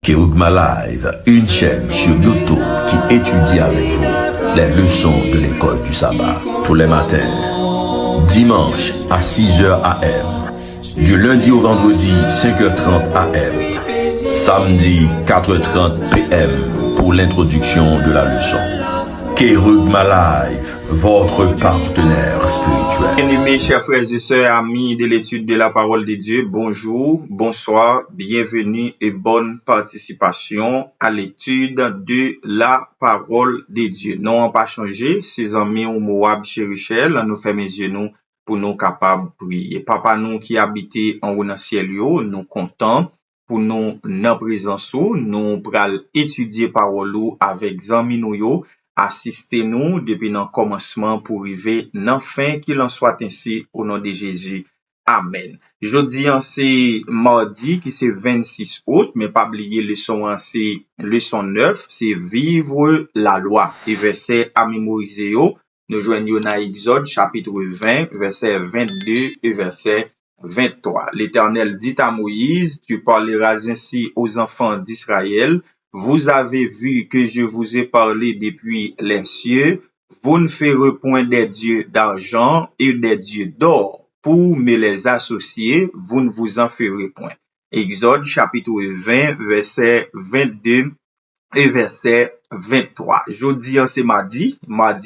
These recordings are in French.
Kerugma Live, une chaîne sur YouTube qui étudie avec vous les leçons de l'école du sabbat tous les matins. Dimanche à 6h AM. Du lundi au vendredi 5h30 AM. Samedi 4h30 PM pour l'introduction de la leçon. Kerugma Live, votre partenaire spirituel. Bien-aimés, chers frères et sœurs, amis de l'étude de la parole de Dieu, bonjour, bonsoir, bienvenue et bonne participation à l'étude de la parole de Dieu. Non, on pas changé, ses amis au Moab chez Richel, nous fait mes genoux pour nous capables de prier. Papa nous qui habitait en haut dans le ciel, nous contents pour nous dans présence, nous pral étudier parole avec amis nous. Assistez-nous depuis le commencement pour arriver dans fin qu'il en soit ainsi au nom de Jésus. Amen. Jeudi, c'est mardi qui c'est 26 août, mais pas oublier leçon c'est leçon 9, c'est vivre la loi. Et verset à mémoriser, nous joignons dans Exode chapitre 20, verset 22 et verset 23. L'Éternel dit à Moïse, tu parleras ainsi aux enfants d'Israël. Vous avez vu que je vous ai parlé depuis les cieux. Vous ne ferez point des dieux d'argent et des dieux d'or. Pour me les associer, vous ne vous en ferez point. Exode chapitre 20, verset 22 et verset 23. Jeudi, c'est mardi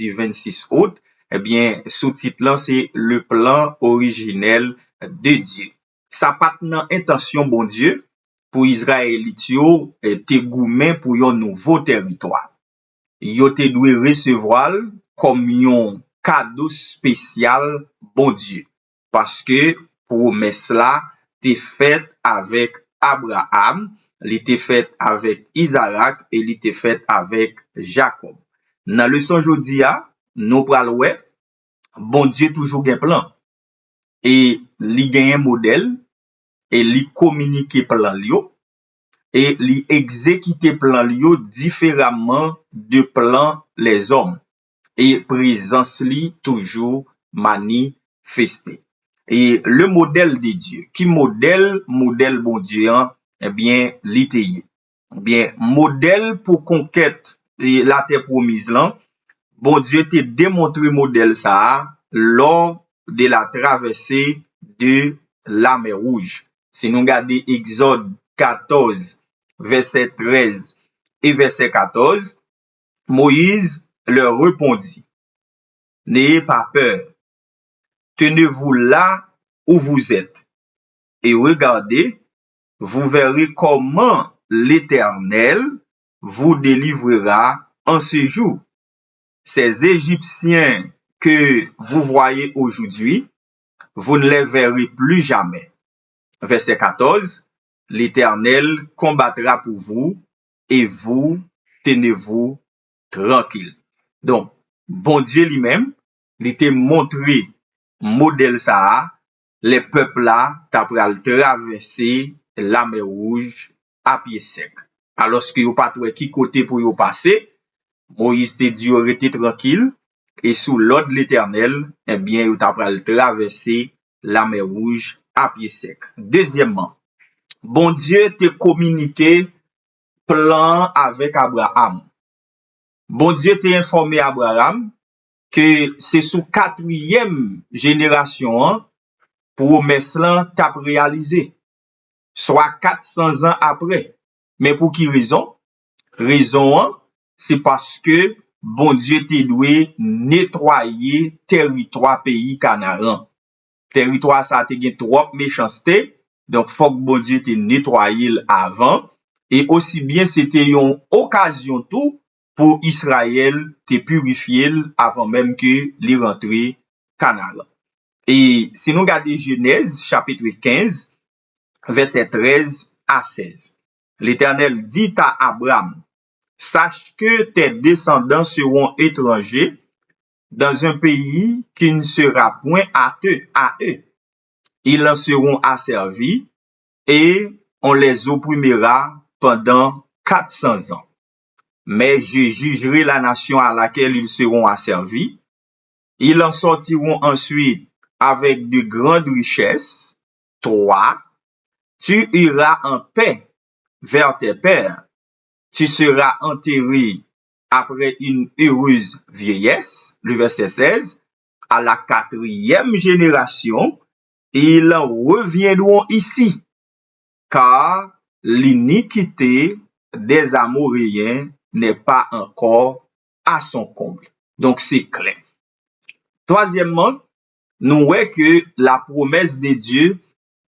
26 août. Eh bien, sous-titre là, c'est le plan originel de Dieu. Ça pas dans intention, bon Dieu, pour Israélite yo te goumen pour un nouveau territoire. Yo te dwe recevoir comme un cadeau spécial bon Dieu. Parce que promesse là te faite avec Abraham, li te faite avec Isaac et li te faite avec Jacob. Dans leçon jodi a, nous pral wè, bon Dieu toujours gen plan. Et li gen un modèle et li communiquer plan li yo. Et li exécuter plan li yo différemment de plan les hommes. Et présence li toujours manifesté. Et le modèle de Dieu, qui modèle bon Dieu, eh bien, li te yé. Eh bien, modèle pour conquête la terre promise là, bon Dieu te démontré modèle ça lors de la traversée de la mer Rouge. Si nous regardons Exode 14, verset 13 et verset 14, Moïse leur répondit, n'ayez pas peur, tenez-vous là où vous êtes et regardez, vous verrez comment l'Éternel vous délivrera en ce jour. Ces Égyptiens que vous voyez aujourd'hui, vous ne les verrez plus jamais. Verset 14, l'Éternel combattra pour vous et vous tenez-vous tranquille. Donc, bon Dieu lui-même, il t'a montré modèle ça, les peuples là, t'as pral traverser la mer Rouge à pied sec. Alors que yo pas trouvé qui côté pour yo passer, Moïse te dit rester tranquille et sous l'ordre de l'Éternel, eh bien, yo t'as pral traverser la mer Rouge à pied sec. Deuxièmement, bon Dieu te communiqué plan avec Abraham. Bon Dieu t'a informé Abraham que c'est sous quatrième génération promesse là t'a réalisé. Soit 400 ans après. Mais pour qui raison? Raison, c'est parce que bon Dieu t'a doué nettoyer territoire pays Canaan. Territoire ça te gen trop méchanceté, donc faut que bon Dieu te nettoyer avant. Et aussi bien, c'était une occasion tout pour Israël te purifier avant même que les rentrées Canaan. Et si nous regardons Genèse, chapitre 15, verset 13 à 16. L'Éternel dit à Abraham, sache que tes descendants seront étrangers dans un pays qui ne sera point à eux. Ils en seront asservis et on les opprimera pendant 400 ans. Mais je jugerai la nation à laquelle ils seront asservis. Ils en sortiront ensuite avec de grandes richesses. Toi, tu iras en paix vers tes pères. Tu seras enterré après une heureuse vieillesse, le verset 16, à la 4e génération, ils reviendront ici, car l'iniquité des Amoréens n'est pas encore à son comble. Donc, c'est clair. Troisièmement, nous voyons que la promesse de Dieu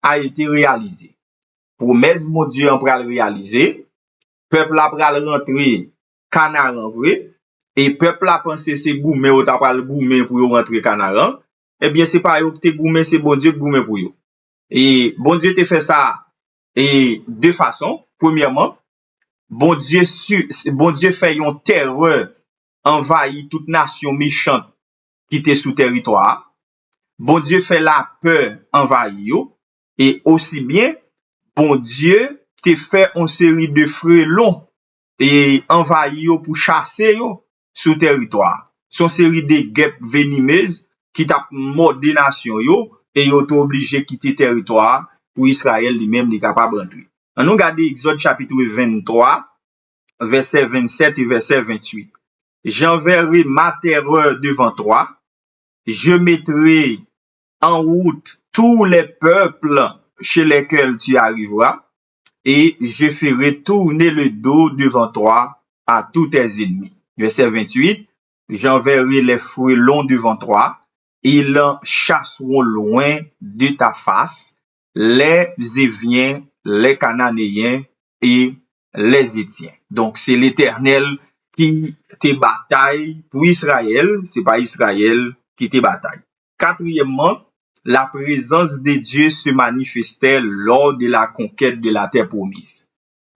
a été réalisée. Promesse mon Dieu en pral réaliser, peuple a pral rentrer Canaan vrai, et peuple a pensé c'est goumé ou ta pral goumé pour rentrer Canaan, eh bien c'est pas yo qui te goumé, c'est bon Dieu qui goumé pour yo. Et bon Dieu te fait ça et de façon. Premièrement, bon Dieu fait une terreur envahir toute nation méchante qui était sous territoire. Bon Dieu fait la peur envahir yo, et aussi bien bon Dieu te fait une série de frelons et envahir yo pour chasser yo sous territoire. Son série de guêpes venimeuses qui t'a mordé nation yo et yo t'ont obligé quitter territoire pour Israël lui-même n'est capable d'entrer. On nous regarde Exode chapitre 23 verset 27 et verset 28. J'enverrai ma terreur devant toi, je mettrai en route tous les peuples chez lesquels tu arriveras, et je ferai tourner le dos devant toi à tous tes ennemis. Verset 28, j'enverrai les frelons devant toi, ils chasseront loin de ta face les Éviens, les Cananéens et les Étiens. Donc c'est l'Éternel qui te bataille pour Israël, c'est pas Israël qui te bataille. Quatrièmement, la présence de Dieu se manifestait lors de la conquête de la terre promise.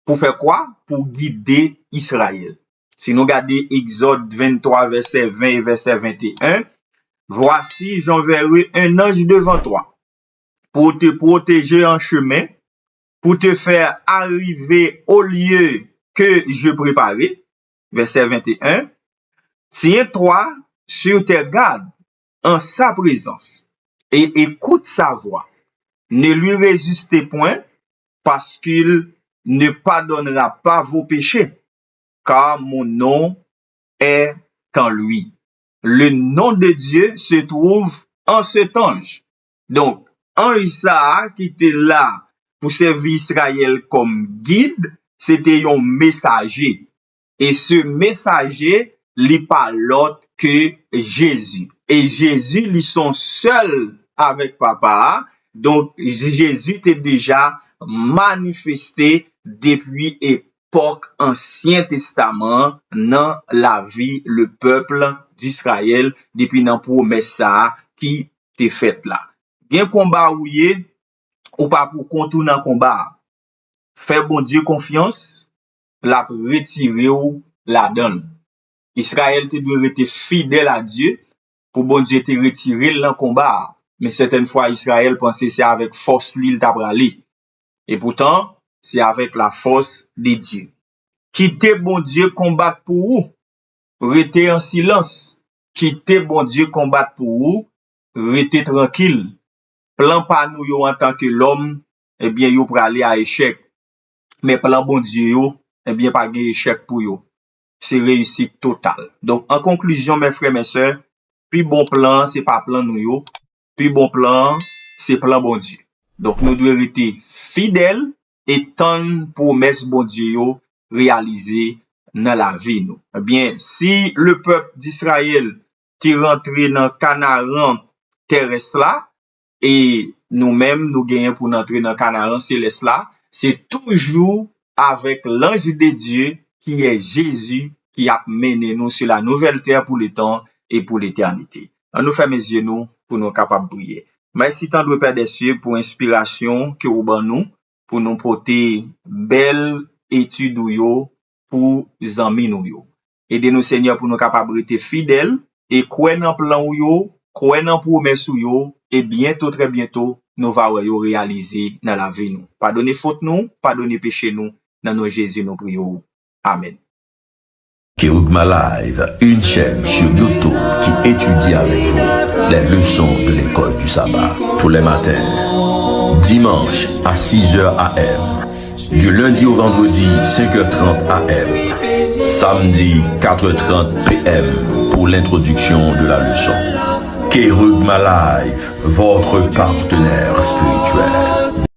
Pour faire quoi? Pour guider Israël. Si nous regardons Exode 23, verset 20 et verset 21, voici, j'enverrai un ange devant toi pour te protéger en chemin, pour te faire arriver au lieu que je préparais. Verset 21, tiens-toi sur tes gardes en sa présence et écoute sa voix. Ne lui résistez point, parce qu'il ne pardonnera pas vos péchés, car mon nom est en lui. Le nom de Dieu se trouve en cet ange. Donc, ange ça qui était là pour servir Israël comme guide, c'était un messager. Et ce messager, n'est pas l'autre que Jésus. Et Jésus, ils sont seuls avec papa. Donc, Jésus était déjà manifesté depuis époque Ancien Testament dans la vie, le peuple d'Israël, depuis dans promesse ça qui t'est faite là. Bien combat ou pas pour contourner un combat. Fais bon Dieu confiance, la retirer ou la donne. Israël te doit rester fidèle à Dieu pour bon Dieu te retirer le combat. Mais certaines fois, Israël pensait c'est avec force l'île d'abrali. Et pourtant, c'est avec la force de Dieu. Quittez bon Dieu combattre pour vous. Restez en silence. Quittez bon Dieu combattre pour vous. Restez tranquille. Plan pas nous yo en tant que l'homme, eh bien, yo pour aller à échec. Mais plan bon Dieu yo, eh bien, pas de échec pour yo. C'est réussite totale. Donc, en conclusion, mes frères, mes sœurs, puis bon plan, c'est pas plan nous yo. Puis bon plan, c'est plan bon Dieu. Donc, nous devons rester fidèles et tant promesse bon Dieu yo réalisée dans la vie nous. Eh bien, si le peuple d'Israël t'est rentré dans Canaan terrestre là, et nous-mêmes, nous gagnons pour entrer dans Canaan céleste là, c'est toujours avec l'ange de Dieu qui est Jésus qui a mené nous sur la nouvelle terre pour le temps et pour l'éternité. On nous ferme les yeux nous pour nous capables de prier. Merci tant de Père des cieux pour l'inspiration que vous ban nous pour nous porter belle étude yo pour amis nous yo. Aidez-nous Seigneur pour nous capables de rester fidèles et croire dans plan yo, croire dans promesse yo et bientôt très bientôt nous va réaliser dans la vie nous. Pardonnez faute nous, pardonnez péché nous, dans nos Jésus nous prions. Amen. Kéougma Live, une chaîne sur YouTube qui étudie avec vous les leçons de l'école du sabbat tous les matins, dimanche à 6h AM Du lundi au vendredi, 5h30 AM. Samedi, 4h30 PM pour l'introduction de la leçon. Kerugma Live, votre partenaire spirituel.